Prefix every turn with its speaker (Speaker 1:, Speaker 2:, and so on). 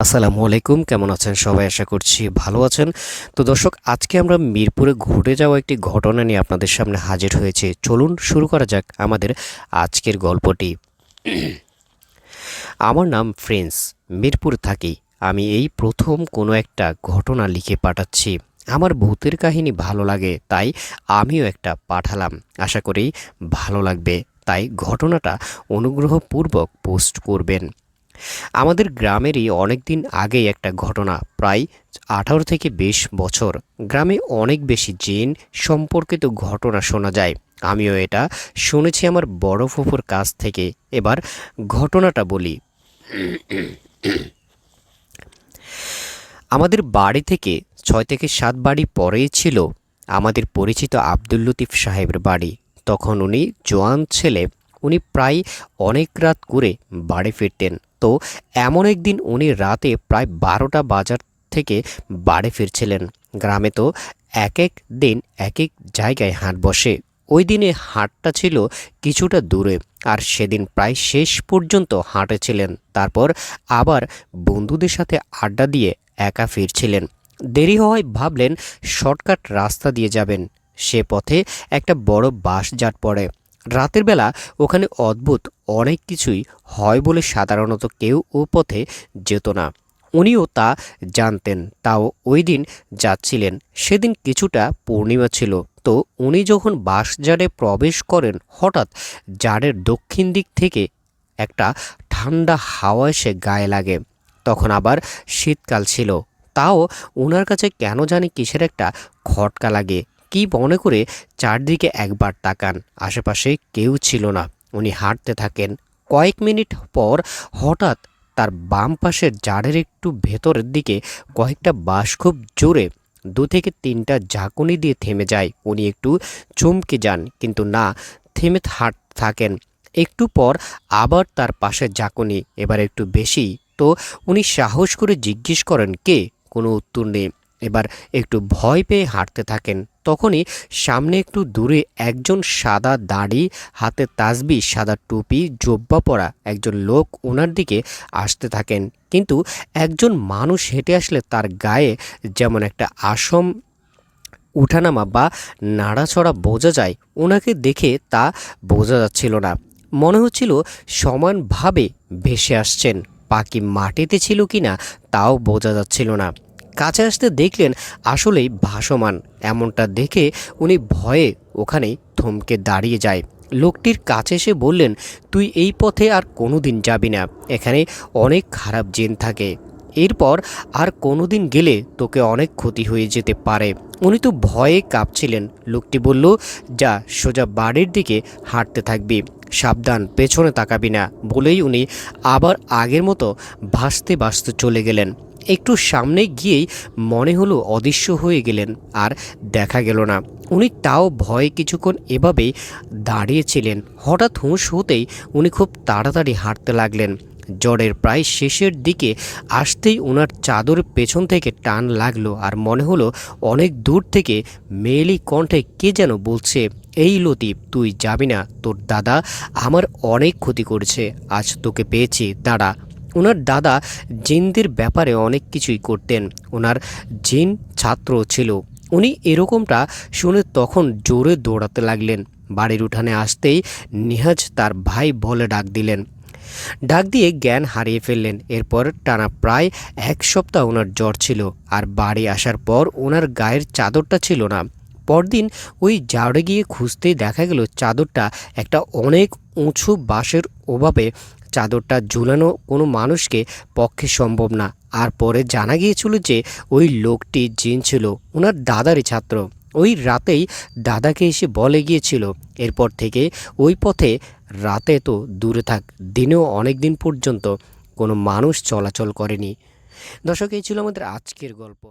Speaker 1: আসসালামু আলাইকুম, কেমন আছেন সবাই? আশা করছি ভালো আছেন। তো দর্শক, আজকে আমরা মিরপুরে ঘটে যাওয়া একটি ঘটনা নিয়ে আপনাদের সামনে হাজির হয়েছি। চলুন শুরু করা যাক আমাদের আজকের গল্পটি। আমার নাম প্রিন্স, মিরপুর থাকি। আমি এই প্রথম কোনো একটা ঘটনা লিখে পাঠাচ্ছি। আমার ভূতের কাহিনী ভালো লাগে, তাই আমিও একটা পাঠালাম। আশা করি ভালো লাগবে, তাই ঘটনাটা অনুগ্রহপূর্বক পোস্ট করবেন। আমাদের গ্রামেরই অনেক দিন আগেই একটা ঘটনা, প্রায় 18 থেকে 20 বছর। গ্রামে অনেক বেশি জিন সম্পর্কিত ঘটনা শোনা যায়। আমিও এটা শুনেছি আমার বড় ফুফুর কাছ থেকে। এবার ঘটনাটা বলি। আমাদের বাড়ি থেকে 6 থেকে 7 বাড়ি পরেই ছিল আমাদের পরিচিত আব্দুল লতিফ সাহেবের বাড়ি। তখন উনি জোয়ান ছেলে। উনি প্রায় অনেক রাত করে বাড়ি ফিরতেন। তো এমন একদিন উনি রাতে প্রায় 12টা বাজার থেকে বাড়ি ফিরছিলেন। গ্রামে তো এক এক দিন এক এক জায়গায় হাট বসে। ওই দিনে হাটটা ছিল কিছুটা দূরে, আর সেদিন প্রায় শেষ পর্যন্ত হাঁটেছিলেন। তারপর আবার বন্ধুদের সাথে আড্ডা দিয়ে একা ফিরছিলেন। দেরি হওয়ায় ভাবলেন শর্টকাট রাস্তা দিয়ে যাবেন। সে পথে একটা বড় বাঁশঝাড় পড়ে। রাতের বেলা ওখানে অদ্ভুত অনেক কিছুই হয় বলে সাধারণত কেউ ও পথে যেত না। উনিও তা জানতেন, তাও ওই দিন যাচ্ছিলেন। সেদিন কিছুটা পূর্ণিমা ছিল। তো উনি যখন বাঁশঝাড়ে প্রবেশ করেন, হঠাৎ জাড়ের দক্ষিণ দিক থেকে একটা ঠান্ডা হাওয়া এসে গায়ে লাগে। তখন আবার শীতকাল ছিল, তাও ওনার কাছে কেন জানি কিসের একটা খটকা লাগে। কি মনে করে চারদিকে একবার তাকান, আশেপাশে কেউ ছিল না। উনি হাঁটতে থাকেন। কয়েক মিনিট পর হঠাৎ তার বাম পাশের জারের একটু ভেতরের দিকে কয়েকটা বাঁশ খুব জোরে 2 থেকে 3টা ঝাঁকুনি দিয়ে থেমে যায়। উনি একটু চমকে যান, কিন্তু না, থেমে হাঁটতে থাকেন। একটু পর আবার তার পাশে ঝাঁকুনি, এবার একটু বেশি। তো উনি সাহস করে জিজ্ঞেস করেন, কে? কোনো উত্তর নেই। এবার একটু ভয় পেয়ে হাঁটতে থাকেন। তখনই সামনে একটু দূরে একজন সাদা দাড়ি, হাতে তাসবি, সাদা টুপি, জোব্বা পরা একজন লোক ওনার দিকে আসতে থাকেন। কিন্তু একজন মানুষ হেঁটে আসলে তার গায়ে যেমন একটা আসম উঠানামা বা নাড়াচড়া বোঝা যায়, ওনাকে দেখে তা বোঝা যাচ্ছিল না। মনে হচ্ছিল সমানভাবে ভেসে আসছেন। পাখি মাটিতে ছিল কিনা তাও বোঝা যাচ্ছিল না। কাছে আসতে দেখলেন আসলেই ভাসমান। এমনটা দেখে উনি ভয়ে ওখানেই থমকে দাঁড়িয়ে যায়। লোকটির কাছে এসে বললেন, তুই এই পথে আর কোনোদিন যাবি না। এখানে অনেক খারাপ জিন থাকে। এরপর আর কোনোদিন গেলে তোকে অনেক ক্ষতি হয়ে যেতে পারে। উনি তো ভয়ে কাঁপছিলেন। লোকটি বলল, যা সোজা বাড়ির দিকে হাঁটতে থাকবি, সাবধান, পেছনে তাকাবি না। বলেই উনি আবার আগের মতো ভাসতে ভাসতে চলে গেলেন। একটু সামনে গিয়েই মনে হলো অদৃশ্য হয়ে গেলেন, আর দেখা গেল না। উনি তাও ভয়ে কিছুক্ষণ এভাবেই দাঁড়িয়েছিলেন। হঠাৎ হুঁশ হতেই উনি খুব তাড়াতাড়ি হাঁটতে লাগলেন। জ্বরের প্রায় শেষের দিকে আসতেই ওনার চাদর পেছন থেকে টান লাগলো, আর মনে হলো অনেক দূর থেকে মেয়েলি কণ্ঠে কে যেন বলছে, এই লতিফ, তুই যাবি না। তোর দাদা আমার অনেক ক্ষতি করেছে, আজ তোকে পেয়েছি, দাঁড়া। ওনার দাদা জিনদের ব্যাপারে অনেক কিছুই করতেন। ওনার জিন ছাত্র ছিল। উনি এরকমটা শুনে তখন জোরে দৌড়াতে লাগলেন। বাড়ির উঠানে আসতেই নিহাজ তার ভাই বলে ডাক দিলেন। ডাক দিয়ে জ্ঞান হারিয়ে ফেললেন। এরপর টানা প্রায় 1 সপ্তাহ ওনার জ্বর ছিল, আর বাড়ি আসার পর ওনার গায়ের চাদরটা ছিল না। পরদিন ওই জাউড়ে গিয়ে খুঁজতেই দেখা গেল চাদরটা একটা অনেক উঁচু বাঁশের ওভাবে চাদরটা ঝুলানো কোনো মানুষকে পক্ষে সম্ভব না। আর পরে জানা গিয়েছিল যে ওই লোকটি জিন ছিল ওনার দাদারই ছাত্র। ওই রাতেই দাদাকে এসে বলে গিয়েছিল, এরপর থেকে ওই পথে রাতে তো দূরে থাক, দিনেও অনেক দিন পর্যন্ত কোনো মানুষ চলাচল করেনি। দর্শক, এই ছিল আমাদের আজকের গল্প।